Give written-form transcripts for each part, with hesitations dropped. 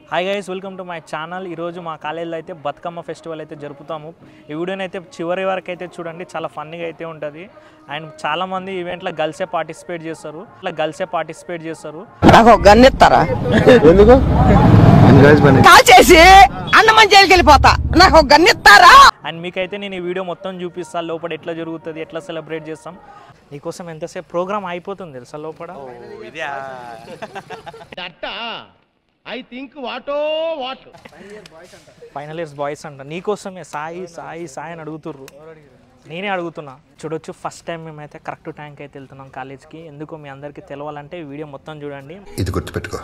Hi guys, welcome to my channel. ఈరోజు మా కాలేజీలో అయితే బతుకమ్మ ఫెస్టివల్ అయితే జరుపుతాము. ఈ వీడియోని అయితే చివరి వరకు అయితే చూడండి, చాలా ఫన్నీగా అయితే ఉంటుంది. అండ్ చాలామంది ఈవెంట్లో గర్ల్సే పార్టిసిపేట్ చేస్తారు. నాకు గన్ ఇస్తారా? ఎందుకు కాల్ చేసి అన్నమని జైలుకి వెళ్ళిపోతా. నాకు గన్ ఇస్తారా? అండ్ మీకైతే నేను ఈ వీడియో మొత్తం చూపిస్తాను, లోపల ఎట్లా జరుగుతుంది, ఎట్లా సెలబ్రేట్ చేస్తాం. నీకోసం ఎంతసేపు ప్రోగ్రామ్ అయిపోతుంది తెలుసా లోపల. I think what final years boys అంట. నీకోసమే సాయి సాయి సాయి అని అడుగుతుర్రు, నేనే అడుగుతున్నా. చూడొచ్చు, ఫస్ట్ టైం మేమైతే కరెక్ట్ టైంకి అయితే వెళ్తున్నాం కాలేజ్కి. ఎందుకో మీ అందరికీ తెలవాలంటే వీడియో మొత్తం చూడండి. ఇది గుర్తుపెట్టుకో,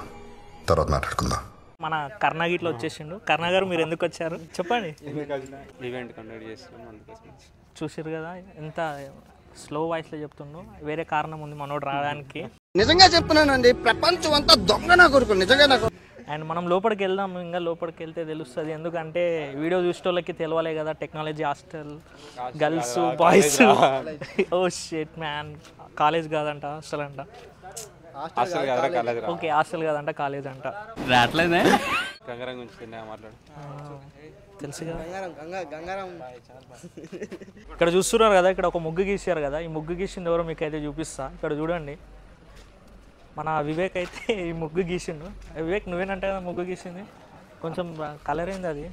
తర్వాత మాట్లాడుకుందాం. మన కర్ణాగిట్లో వచ్చేసిండు. కర్ణ గారు, మీరు ఎందుకు వచ్చారు చెప్పండి. ఈవెంట్ కండక్ట్ చేస్తున్నాం. చూసారు కదా ఎంత స్లో వాయిస్లో చెప్తుండో. వేరే కారణం ఉంది మనోడు రావడానికి. నిజంగా చెప్తున్నానండి, ప్రపంచం అంతా దొంగ నా కొడుకు. నిజంగా నాకు. అండ్ మనం లోపలికి వెళ్దాం, ఇంకా లోపలికి వెళ్తే తెలుస్తుంది. ఎందుకంటే వీడియో చూసేటోళ్ళకి తెలవాలే కదా, technology hostel, girls boys. Oh shit man, college కాదంట హాస్టల్ అంట. ఓకే, హాస్టల్ కాదంట కాలేజ్ అంట. తెలుసు కదా. ఇక్కడ చూస్తున్నారు కదా, ఇక్కడ ఒక ముగ్గు గీసారు కదా. ఈ ముగ్గు గీసింది ఎవరో మీకు అయితే చూపిస్తా. ఇక్కడ చూడండి, మన వివేక్ అయితే ఈ ముగ్గు గీసిండు. వివేక్, నువ్వేనంటే కదా ముగ్గు గీసింది? కొంచెం కలర్ అయింది అది.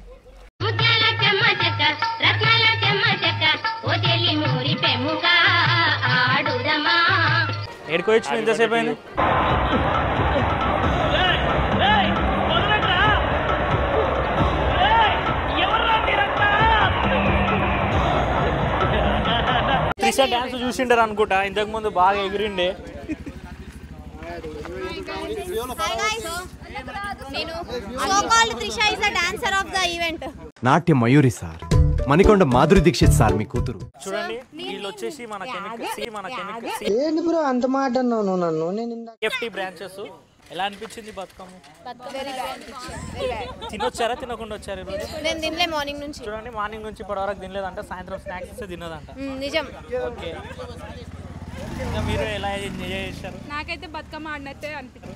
ఏడుకో ఇచ్చిన ఎంతసేపు అయింది? త్రిష డాన్స్ చూసిండారు అనుకుంటా, ఇంతకు ముందు బాగా ఎగిరిండే. నాట్య మయూరి సార్, మణికొండ మాధురి దీక్షిత్ సార్ మీ కూతురు. చూడండి, వీళ్ళు వచ్చేసి మన అంత మాట అన్నాను నన్ను. నేను కేఎఫ్టీ బ్రాంచెస్. ఎలా అనిపించింది బతుకమ్మ? తినొచ్చారా, తినకుండా వచ్చారు ఈరోజు? నేను తినలే మార్నింగ్ నుంచి. చూడండి, మార్నింగ్ నుంచి ఇప్పటి వరకు తినలేదంట. సాయంత్రం స్నాక్స్ ఇస్తే తినదంట. నిజం. ఓకే, ఇంకా మీరు ఎలా ఎంజాయ్ చేశారు? నాకైతే బతుకమ్మ ఆడినట్టే అనిపించింది.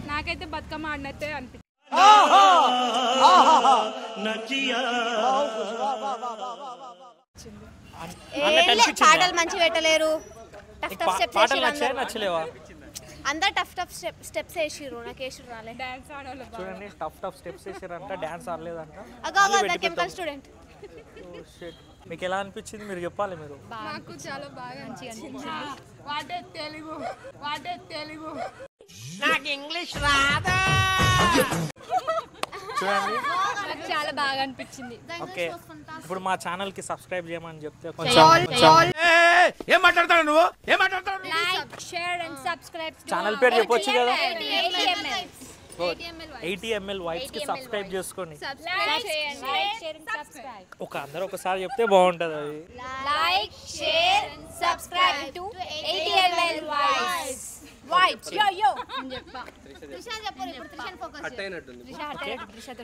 పాటలు మంచి పెట్టలేరు. పాటలు నచ్చలేవా? అందరు టఫ్ స్టెప్స్ వేసిర్రు, నాకు వేసిర్రు రాలే. డాన్స్ ఆడాలి. చూడండి, టఫ్ స్టెప్స్ వేసారంట, డాన్స్ ఆడలేదంట. Chemical student. మీకు ఎలా అనిపించింది మీరు చెప్పాలి. మీరు నాకు చాలా బాగా అనిపించింది. వాటే తెలుగు నాకు ఇంగ్లీష్ రాదా? చూడండి, నాకు చాలా బాగా అనిపించింది. ఓకే, ఇప్పుడు మా ఛానల్ కి సబ్స్క్రైబ్ చేయమని చెప్తే ఏం మాట్లాడతాడు నువ్వు? ఏం మాట్లాడతాడు? Like, share and subscribe. Channel పేరు చెప్పొచ్చు కదా. 80ml వైబ్స్ కి సబ్స్క్రైబ్ చేసుకోండి. అందరూ ఒకసారి చెప్తే బాగుంటది. అది like, share, subscribe to 80ml vibes.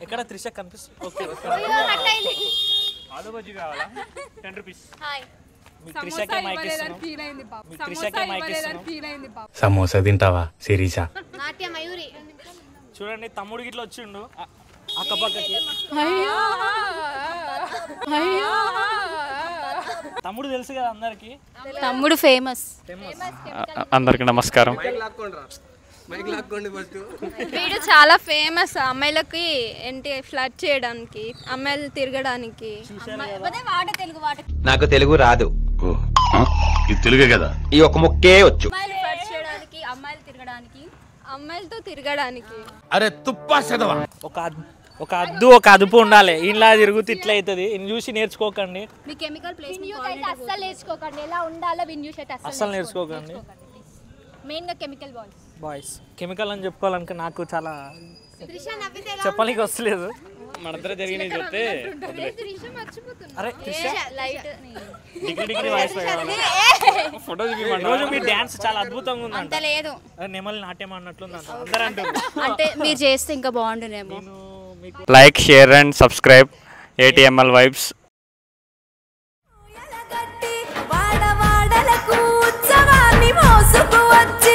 ఎక్కడ త్రిష కనిపిస్తుంది? ఓకే, సమోసా తింటావా శిరీష? నాట్య మయూరి. చూడండి, తమ్ముడు గిట్ల వచ్చిండు అక్కపక్కకి. తమ్ముడు తెలుసు కదా అందరికి. తమ్ముడు ఫేమస్. అందరికి నమస్కారం. వీడు చాలా ఫేమస్. అమ్మాయిలకి ఏంటి ఫ్లర్ట్ చేయడానికి, అమ్మాయిలు తిరగడానికి. నాకు తెలుగు రాదు. తెలుగే కదా, ఈ ఒక ముక్కే వచ్చు. ఫ్లర్ట్ చేయడానికి, అమ్మాయిలు తిరగడానికి, అమ్మాయిలతో తిరగడానికి. అరే తుప్పా చదవా. ఒక అద్దు, ఒక అదుపు ఉండాలి. ఇలా తిరుగుతూ ఇట్లా అవుతుంది. ఇన్ని చూసి నేర్చుకోకండి. మీ కెమికల్ ప్లేస్మెంట్ అస్సలు నేర్చుకోకండి. ఎలా ఉండాలో అస్సలు నేర్చుకోకండి. మెయిన్ గా కెమికల్ బాయ్స్ కెమికల్ అని చెప్పుకోవాలనుక నాకు చాలా చెప్పడానికి వస్తలేదు. మనందరూ జరిగినవి చెప్తే అరే డిగ్రీ వాయిస్ ఫోటో రోజు మీ డాన్స్ చాలా అద్భుతంగా ఉందంట. లేదు, నెమలి నాట్యం అన్నట్లుందంట అందరూ అంటారు. అంటే మీరు చేస్తే ఇంకా బాగుండునేమో. Like, share and subscribe 80ml vibes. వాడవాడలకు ఉత్సవాన్ని మోసుకు వచ్చి